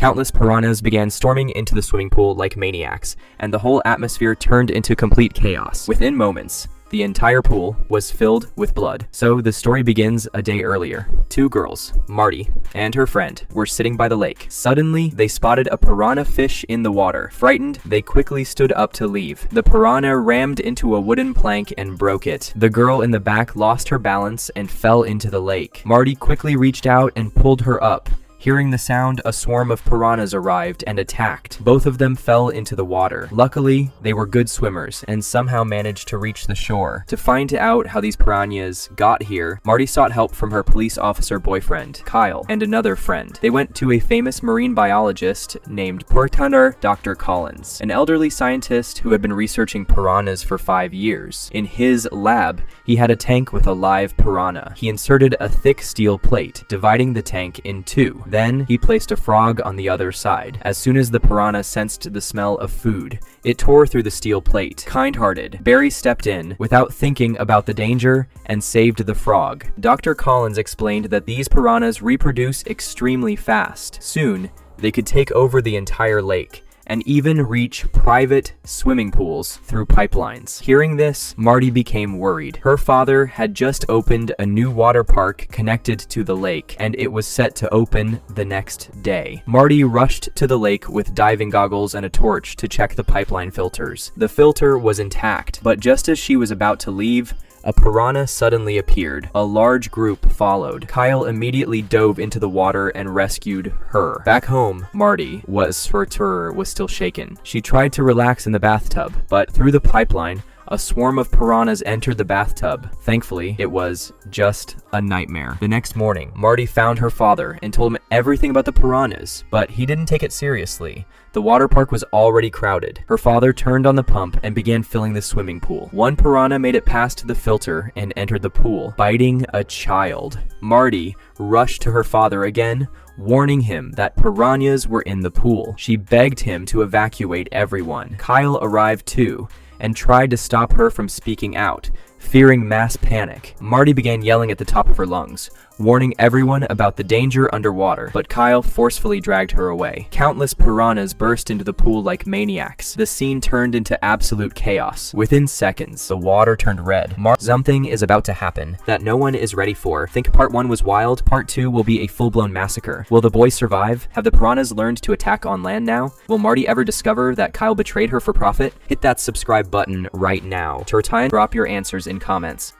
Countless piranhas began storming into the swimming pool like maniacs, and the whole atmosphere turned into complete chaos. Within moments, the entire pool was filled with blood. So the story begins a day earlier. Two girls, Marty and her friend, were sitting by the lake. Suddenly, they spotted a piranha fish in the water. Frightened, they quickly stood up to leave. The piranha rammed into a wooden plank and broke it. The girl in the back lost her balance and fell into the lake. Marty quickly reached out and pulled her up. Hearing the sound, a swarm of piranhas arrived and attacked. Both of them fell into the water. Luckily, they were good swimmers and somehow managed to reach the shore. To find out how these piranhas got here, Marty sought help from her police officer boyfriend, Kyle, and another friend. They went to a famous marine biologist named Dr. Collins, an elderly scientist who had been researching piranhas for 5 years. In his lab, he had a tank with a live piranha. He inserted a thick steel plate, dividing the tank in two. Then, he placed a frog on the other side. As soon as the piranha sensed the smell of food, it tore through the steel plate. Kind-hearted, Barry stepped in without thinking about the danger and saved the frog. Dr. Collins explained that these piranhas reproduce extremely fast. Soon, they could take over the entire lake and even reach private swimming pools through pipelines. Hearing this, Marty became worried. Her father had just opened a new water park connected to the lake, and it was set to open the next day. Marty rushed to the lake with diving goggles and a torch to check the pipeline filters. The filter was intact, but just as she was about to leave, a piranha suddenly appeared. A large group followed. Kyle immediately dove into the water and rescued her. Back home, Marty was still shaken. She tried to relax in the bathtub, but through the pipeline, a swarm of piranhas entered the bathtub. Thankfully, it was just a nightmare. The next morning, Marty found her father and told him everything about the piranhas, but he didn't take it seriously. The water park was already crowded. Her father turned on the pump and began filling the swimming pool. One piranha made it past the filter and entered the pool, biting a child. Marty rushed to her father again, warning him that piranhas were in the pool. She begged him to evacuate everyone. Kyle arrived too and tried to stop her from speaking out, fearing mass panic. Marty began yelling at the top of her lungs, warning everyone about the danger underwater, but Kyle forcefully dragged her away. Countless piranhas burst into the pool like maniacs. The scene turned into absolute chaos. Within seconds, the water turned red. Something is about to happen that no one is ready for. Think part 1 was wild, part 2 will be a full-blown massacre. Will the boys survive? Have the piranhas learned to attack on land now? Will Marty ever discover that Kyle betrayed her for profit? Hit that subscribe button right now. Turtine, drop your answers in comments.